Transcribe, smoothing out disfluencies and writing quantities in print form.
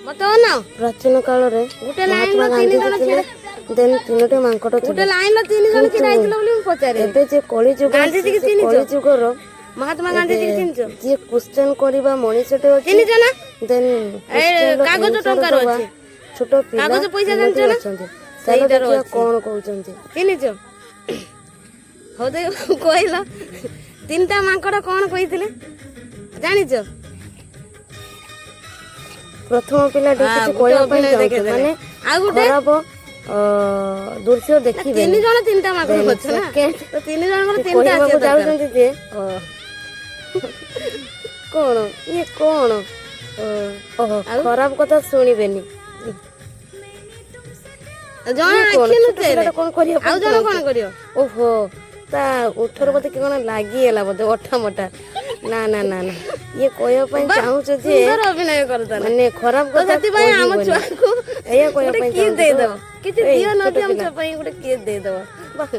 ମତେ ଅନାଅ ପ୍ରାଚୀନ କାଳରେ ଗୋଟେ ଲାଇନ ମହାତ୍ମା ର ତିନି ଗାନ୍ଧୀ ଜଣ ଥିଲେ ଦେନ୍ 3ଟି ମାଙ୍କଡ ଗୋଟେ ଥିଲେ। ଲାଇନ ର ତିନି ଜଣ କିଏ ଯାଇଥିଲ ବୋଲି ମୁଁ ପଚାରେ। ଏବେ ଯେ କଳିଯୁଗ ଗାନ୍ଧିଜୀ କି ସେ ଚିହ୍ନିଛ? କଳିଯୁଗର ମହାତ୍ମା ଗାନ୍ଧୀଜୀ କି ଚିହ୍ନିଛ? ଯିଏ କ୍ୱେଶ୍ଚନ କରିବା ମଣିଷଟେ ଅଛି ଚିହ୍ନିଛ ନା? ଦେନ୍ କାଗଜ ଟଙ୍କାର ଅଛି। ଛୋଟ ପିଲା କାଗଜ ପଇସା ଜାଣିଛ ନା? ଅଛନ୍ତି। ଚାଲ ସେଇଟାର ଦେଖିବା ଅଛି। କଣ କହୁଛନ୍ତି। ଚିହ୍ନିଛ? ହଉ ଦେ କହିଲ ତିନିଟା ମାଙ୍କଡ କଣ କହିଥିଲେ ଜାଣିଛ? ପ୍ରଥମ ପିଲାଟି କିଛି କହିବା ପାଇଁ ଚାହୁଁଛୁ ମାନେ ଆଉ ଗୋଟେ ଖରାପ ଦୃଶ୍ୟ ଦେଖିବେ। ତିନି ଜଣ ତିନିଟା ମାଙ୍କଡ ଅଛ ନା ତ ତିନି ଜଣଙ୍କର ତିନିଟା କହିବାକୁ ଆସିବା ଦରକାର। ଯାଉଛନ୍ତି ଯେ କଣ ଇଏ କଣ ଓହୋ ଖରାପ କଥା ଶୁଣିବେନି। ଜଣେ ଇଏ କଣ ଆଖି ଛୋଟ ଲୁଚେଇଲେ ପିଲାଟା କଣ କରିବା ଆଉ ପାଇଁ ଜଣେ କଣ ଚାହୁଁଛି? କରିବ? ଓହୋ ତା ଉଠର ବୋଧେ କି କଣ ଲାଗିଗଲା ବୋଧେ ଅଠା ମଠା। ନା ନା ନା ନା ଇଏ କହିବା ପାଇଁ ବା ଚାହୁଁଛ ଯେ ସୁନ୍ଦର ଅଭିନୟ କରୁଥିଲା। ମାନେ ଖରାପ ତ କଥା ସେଥିପାଇଁ ଆମ କହିବନି। ଛୁଆକୁ ଏଇଆ କହିବା ଗୋଟେ ପାଇଁ କିସ୍ ଚାହୁଁଛୁ ଦେଇଦବ। ତ? କିଛି ଏଇ ଦିଅ ନ ଛୋଟ ଦିଅ ଆମ ପିଲା ଛୁଆ ପାଇଁ ଗୋଟେ କିସ୍ ଦେଇଦବ। ବାଃ